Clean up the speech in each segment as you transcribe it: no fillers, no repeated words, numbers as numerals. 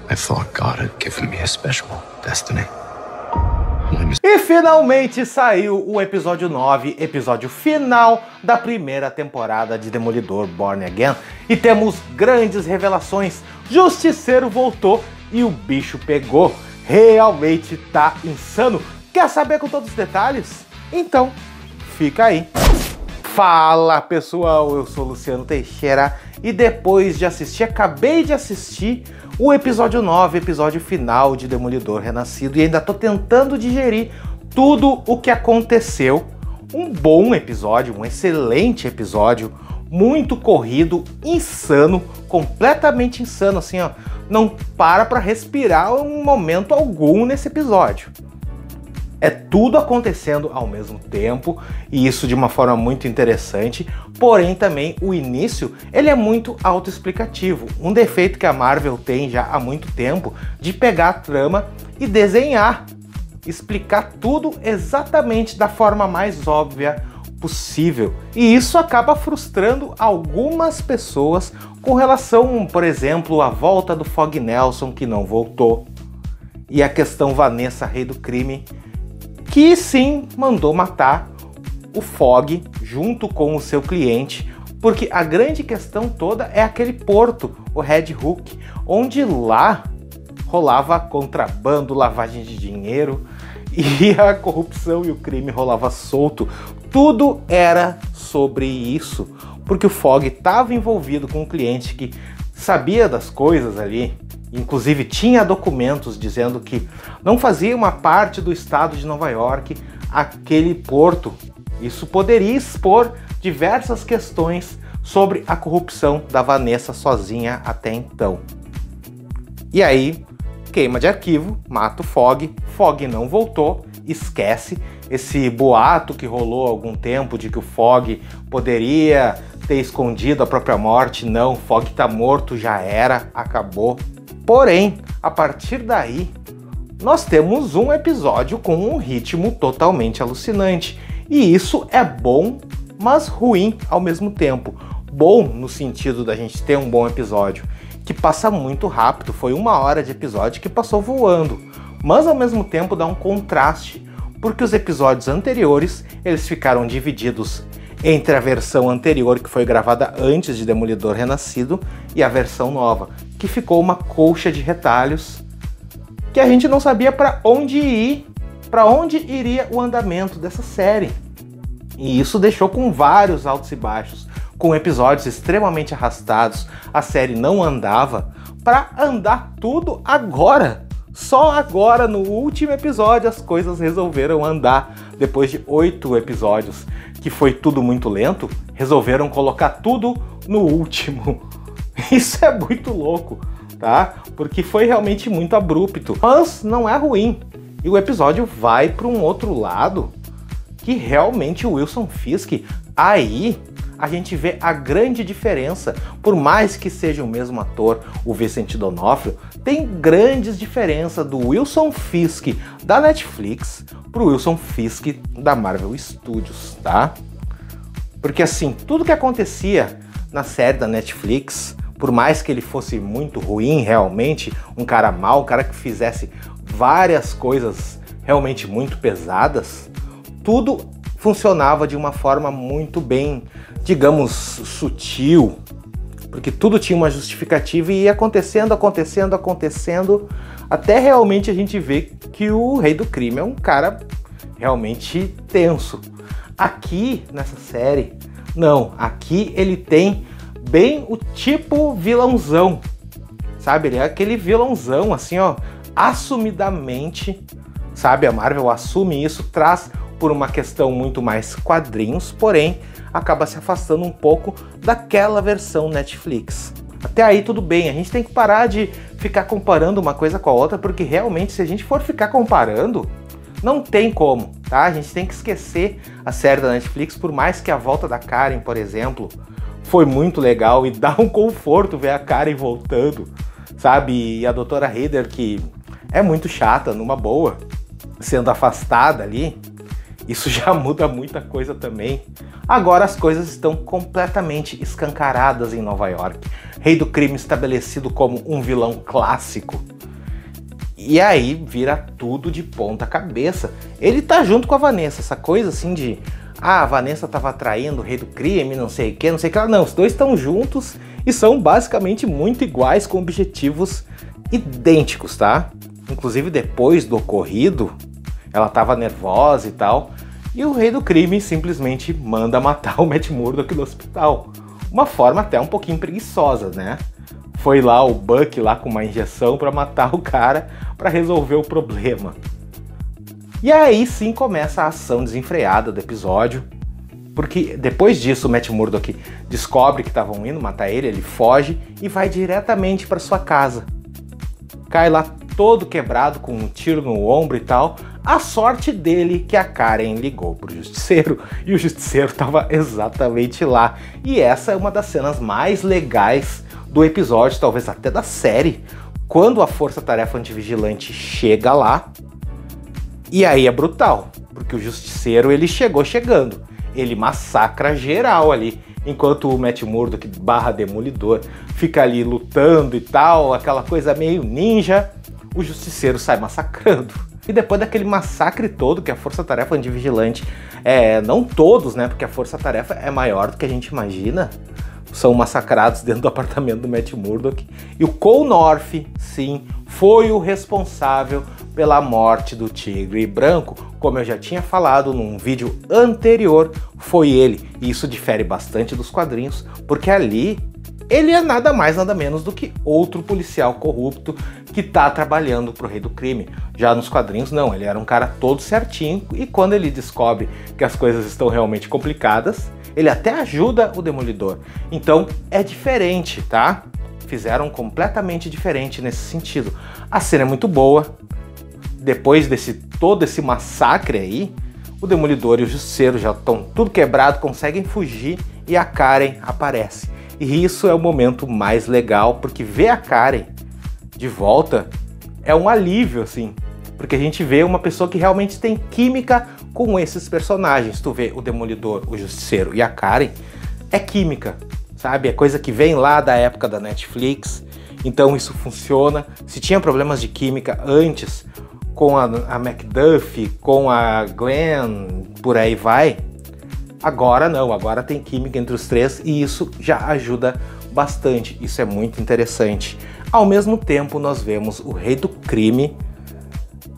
I thought God had given me a special destiny. E finalmente saiu o episódio 9, episódio final da primeira temporada de Demolidor Born Again. E temos grandes revelações. Justiceiro voltou e o bicho pegou. Realmente tá insano. Quer saber com todos os detalhes? Então, fica aí. Fala pessoal, eu sou Luciano Teixeira e depois de assistir, acabei de assistir o episódio 9, episódio final de Demolidor Renascido, e ainda tô tentando digerir tudo o que aconteceu. Um bom episódio, um excelente episódio, muito corrido, insano, completamente insano, assim ó, não para respirar um momento algum nesse episódio. É tudo acontecendo ao mesmo tempo, e isso de uma forma muito interessante, porém também o início ele é muito autoexplicativo, um defeito que a Marvel tem já há muito tempo de pegar a trama e desenhar, explicar tudo exatamente da forma mais óbvia possível, e isso acaba frustrando algumas pessoas com relação, por exemplo, à volta do Fog Nelson que não voltou, e a questão Vanessa, Rei do Crime, que sim mandou matar o Fog junto com o seu cliente, porque a grande questão toda é aquele porto, o Red Hook, onde lá rolava contrabando, lavagem de dinheiro e a corrupção e o crime rolava solto. Tudo era sobre isso, porque o Fog estava envolvido com um cliente que sabia das coisas ali. Inclusive tinha documentos dizendo que não fazia uma parte do estado de Nova York aquele porto. Isso poderia expor diversas questões sobre a corrupção da Vanessa sozinha até então. E aí, queima de arquivo, mata o Fog, Fog não voltou, esquece esse boato que rolou há algum tempo de que o Fog poderia ter escondido a própria morte. Não, o Fog tá morto, já era, acabou. Porém, a partir daí, nós temos um episódio com um ritmo totalmente alucinante. E isso é bom, mas ruim ao mesmo tempo. Bom no sentido da gente ter um bom episódio, que passa muito rápido, foi 1 hora de episódio que passou voando. Mas ao mesmo tempo dá um contraste, porque os episódios anteriores, eles ficaram divididos entre a versão anterior, que foi gravada antes de Demolidor Renascido, e a versão nova, que ficou uma colcha de retalhos, que a gente não sabia para onde ir, para onde iria o andamento dessa série. E isso deixou com vários altos e baixos, com episódios extremamente arrastados, a série não andava, para andar tudo agora. Só agora, no último episódio, as coisas resolveram andar. Depois de 8 episódios, que foi tudo muito lento, resolveram colocar tudo no último. Isso é muito louco, tá? Porque foi realmente muito abrupto, mas não é ruim. E o episódio vai para um outro lado, que realmente o Wilson Fisk, aí a gente vê a grande diferença. Por mais que seja o mesmo ator, o Vincent D'Onofrio, tem grandes diferenças do Wilson Fisk da Netflix pro Wilson Fisk da Marvel Studios, tá? Porque assim, tudo que acontecia na série da Netflix, por mais que ele fosse muito ruim realmente, um cara mau, um cara que fizesse várias coisas realmente muito pesadas, tudo funcionava de uma forma muito bem, digamos, sutil, porque tudo tinha uma justificativa e ia acontecendo, até realmente a gente ver que o Rei do Crime é um cara realmente tenso. Aqui, nessa série, não, aqui ele tem bem o tipo vilãozão, sabe? Ele é aquele vilãozão, assim, ó, assumidamente, sabe? A Marvel assume isso, traz por uma questão muito mais quadrinhos, porém acaba se afastando um pouco daquela versão Netflix. Até aí tudo bem, a gente tem que parar de ficar comparando uma coisa com a outra, porque realmente se a gente for ficar comparando, não tem como, tá? A gente tem que esquecer a série da Netflix, por mais que a volta da Karen, por exemplo, foi muito legal e dá um conforto ver a Karen voltando, sabe? E a Doutora Heather, que é muito chata, numa boa, sendo afastada ali. Isso já muda muita coisa também. Agora as coisas estão completamente escancaradas em Nova York. Rei do Crime estabelecido como um vilão clássico. E aí vira tudo de ponta cabeça. Ele tá junto com a Vanessa, essa coisa assim de... Ah, a Vanessa tava traindo o Rei do Crime, não sei o que, não sei o que. Não, os dois estão juntos e são basicamente muito iguais, com objetivos idênticos, tá? Inclusive depois do ocorrido, ela tava nervosa e tal. E o Rei do Crime simplesmente manda matar o Matt Murdock no hospital. Uma forma até um pouquinho preguiçosa, né? Foi lá o Buck lá com uma injeção para matar o cara, para resolver o problema. E aí sim começa a ação desenfreada do episódio, porque depois disso o Matt Murdock descobre que estavam indo matar ele, ele foge e vai diretamente para sua casa. Cai lá todo quebrado, com um tiro no ombro e tal. A sorte dele que a Karen ligou pro Justiceiro e o Justiceiro estava exatamente lá. E essa é uma das cenas mais legais do episódio, talvez até da série, quando a Força Tarefa Antivigilante chega lá. E aí é brutal, porque o Justiceiro ele chegou chegando, ele massacra geral ali, enquanto o Matt Murdock / Demolidor fica ali lutando e tal, aquela coisa meio ninja, o Justiceiro sai massacrando. E depois daquele massacre todo que a Força Tarefa Antivigilante, não todos, né, porque a Força Tarefa é maior do que a gente imagina, são massacrados dentro do apartamento do Matt Murdock. E o Cole North, sim, foi o responsável pela morte do Tigre Branco. Como eu já tinha falado num vídeo anterior, foi ele. E isso difere bastante dos quadrinhos, porque ali ele é nada mais nada menos do que outro policial corrupto que tá trabalhando pro Rei do Crime. Já nos quadrinhos não, ele era um cara todo certinho, e quando ele descobre que as coisas estão realmente complicadas, ele até ajuda o Demolidor. Então é diferente, tá? Fizeram completamente diferente nesse sentido. A cena é muito boa. Depois todo esse massacre aí, o Demolidor e o Justiceiro já estão tudo quebrado, conseguem fugir e a Karen aparece. E isso é o momento mais legal, porque ver a Karen de volta é um alívio, assim. Porque a gente vê uma pessoa que realmente tem química com esses personagens. Tu vê o Demolidor, o Justiceiro e a Karen, é química, sabe? É coisa que vem lá da época da Netflix, então isso funciona. Se tinha problemas de química antes, com a McDuffie, com a Glenn, por aí vai, agora não, agora tem química entre os três e isso já ajuda bastante, isso é muito interessante. Ao mesmo tempo nós vemos o Rei do Crime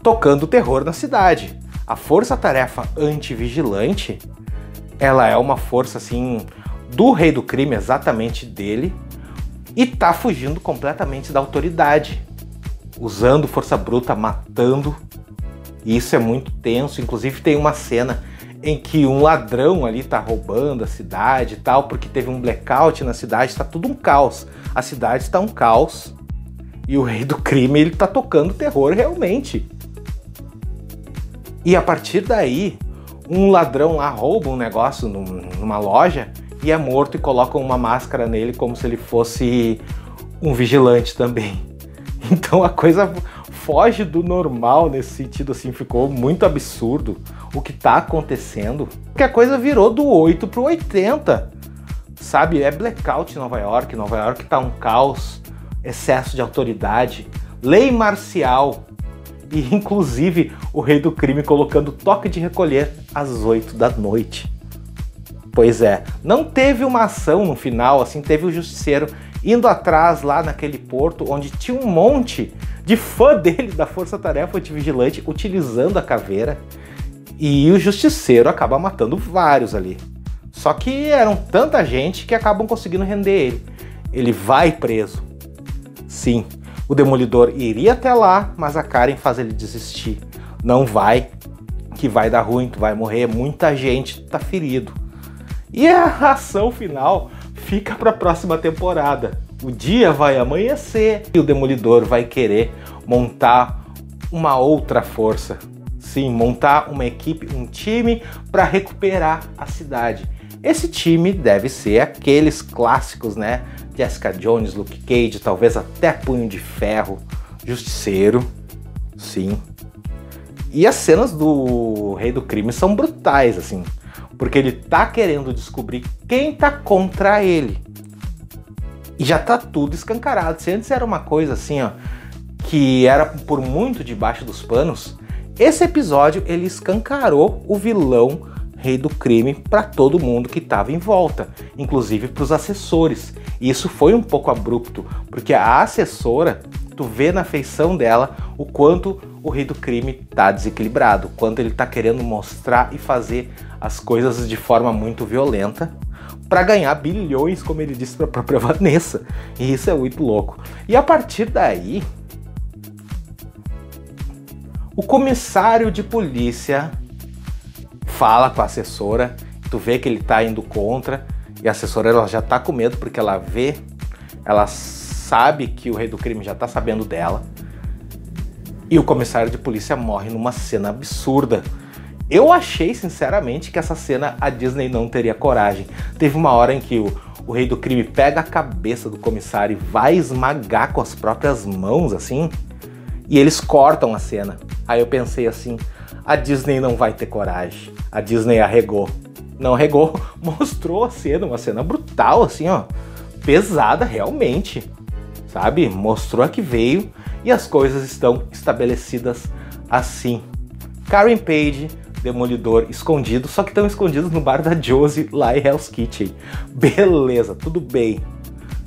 tocando terror na cidade. A Força Tarefa Antivigilante, ela é uma força assim do Rei do Crime, exatamente dele, e tá fugindo completamente da autoridade, usando força bruta, matando. E isso é muito tenso. Inclusive tem uma cena em que um ladrão ali tá roubando a cidade e tal, porque teve um blackout na cidade, tá tudo um caos. A cidade está um caos e o Rei do Crime ele tá tocando terror realmente. E a partir daí, um ladrão lá rouba um negócio numa loja e é morto, e colocam uma máscara nele como se ele fosse um vigilante também. Então a coisa foge do normal nesse sentido, assim, ficou muito absurdo o que tá acontecendo. Porque a coisa virou do 8 pro 80, sabe? É blackout em Nova York tá um caos, excesso de autoridade, lei marcial. E inclusive o Rei do Crime colocando toque de recolher às 8 da noite. Pois é, não teve uma ação no final, assim, teve o Justiceiro indo atrás lá naquele porto onde tinha um monte de fã dele da Força Tarefa Antivigilante utilizando a caveira, e o Justiceiro acaba matando vários ali. Só que eram tanta gente que acabam conseguindo render ele. Ele vai preso. Sim. O Demolidor iria até lá, mas a Karen faz ele desistir. Não vai, que vai dar ruim, tu vai morrer, muita gente tá ferido. E a ação final fica para a próxima temporada. O dia vai amanhecer e o Demolidor vai querer montar uma outra força. Sim, montar uma equipe, um time para recuperar a cidade. Esse time deve ser aqueles clássicos, né? Jessica Jones, Luke Cage, talvez até Punho de Ferro, Justiceiro, sim. E as cenas do Rei do Crime são brutais, assim, porque ele tá querendo descobrir quem tá contra ele. E já tá tudo escancarado. Se antes era uma coisa assim, ó, que era por muito debaixo dos panos, esse episódio ele escancarou o vilão Rei do Crime para todo mundo que estava em volta, inclusive para os assessores. E isso foi um pouco abrupto, porque a assessora, tu vê na feição dela o quanto o Rei do Crime tá desequilibrado, quanto ele tá querendo mostrar e fazer as coisas de forma muito violenta para ganhar bilhões, como ele disse para a própria Vanessa. E isso é muito louco. E a partir daí, o comissário de polícia fala com a assessora, tu vê que ele tá indo contra, e a assessora ela já tá com medo porque ela sabe que o Rei do Crime já tá sabendo dela, e o comissário de polícia morre numa cena absurda. Eu achei, sinceramente, que essa cena a Disney não teria coragem. Teve uma hora em que o Rei do Crime pega a cabeça do comissário e vai esmagar com as próprias mãos, assim, e eles cortam a cena. Aí eu pensei assim, a Disney não vai ter coragem. A Disney arregou. Não arregou, mostrou a cena, uma cena brutal, assim, ó, pesada realmente, sabe? Mostrou a que veio e as coisas estão estabelecidas assim. Karen Page, Demolidor escondido, só que estão escondidos no bar da Josie lá em Hell's Kitchen. Beleza, tudo bem.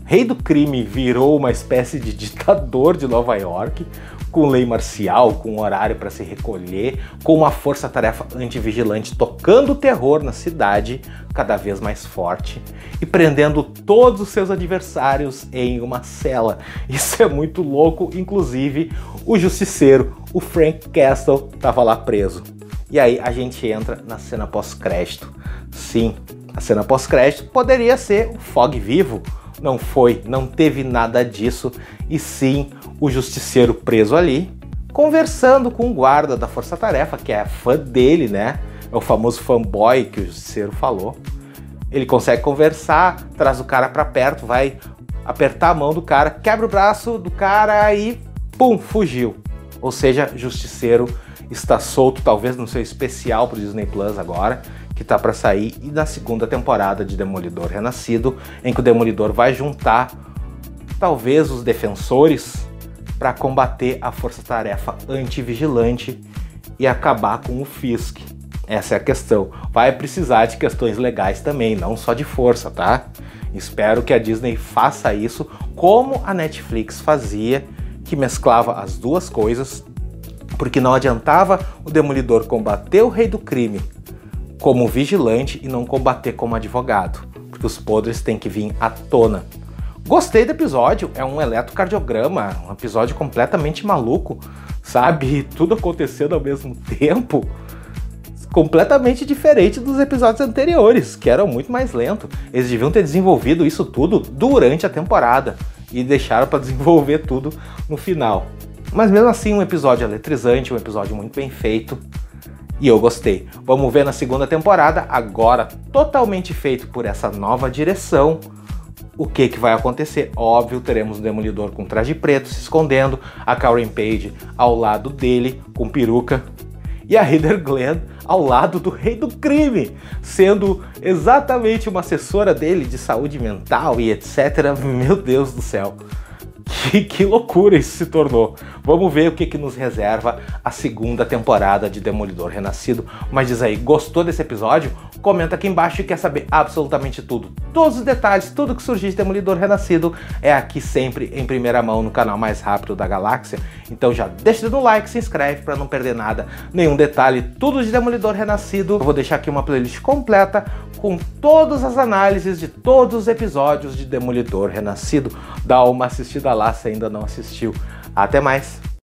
Rei do Crime virou uma espécie de ditador de Nova York, com lei marcial, com horário para se recolher, com uma força-tarefa antivigilante tocando o terror na cidade, cada vez mais forte, e prendendo todos os seus adversários em uma cela. Isso é muito louco, inclusive o justiceiro, o Frank Castle, estava lá preso. E aí a gente entra na cena pós-crédito. Sim, a cena pós-crédito poderia ser o Fog vivo. Não foi, não teve nada disso, e sim o justiceiro preso ali, conversando com o guarda da força-tarefa, que é fã dele, né? É o famoso fanboy que o justiceiro falou. Ele consegue conversar, traz o cara pra perto, vai apertar a mão do cara, quebra o braço do cara e pum, fugiu. Ou seja, justiceiro está solto, talvez no seu especial pro Disney Plus agora, que tá para sair, e na segunda temporada de Demolidor Renascido, em que o Demolidor vai juntar talvez os defensores para combater a força-tarefa antivigilante e acabar com o Fisk. Essa é a questão. Vai precisar de questões legais também, não só de força, tá? Espero que a Disney faça isso como a Netflix fazia, que mesclava as duas coisas, porque não adiantava o Demolidor combater o Rei do Crime como vigilante e não combater como advogado, porque os podres têm que vir à tona. Gostei do episódio, é um eletrocardiograma, um episódio completamente maluco, sabe? Tudo acontecendo ao mesmo tempo, completamente diferente dos episódios anteriores, que eram muito mais lentos. Eles deviam ter desenvolvido isso tudo durante a temporada e deixaram para desenvolver tudo no final. Mas mesmo assim, um episódio eletrizante, um episódio muito bem feito. E eu gostei. Vamos ver na segunda temporada, agora totalmente feito por essa nova direção, o que vai acontecer. Óbvio, teremos o Demolidor com traje preto se escondendo, a Karen Page ao lado dele com peruca e a Heather Glenn ao lado do Rei do Crime, sendo exatamente uma assessora dele de saúde mental e etc. Meu Deus do céu. Que loucura isso se tornou. Vamos ver o que nos reserva a segunda temporada de Demolidor Renascido. Mas diz aí, gostou desse episódio? Comenta aqui embaixo e quer saber absolutamente tudo. Todos os detalhes, tudo que surgir de Demolidor Renascido é aqui sempre em primeira mão no canal mais rápido da galáxia. Então já deixa no like, se inscreve para não perder nada, nenhum detalhe, tudo de Demolidor Renascido. Eu vou deixar aqui uma playlist completa com todas as análises de todos os episódios de Demolidor Renascido. Dá uma assistida lá se ainda não assistiu. Até mais!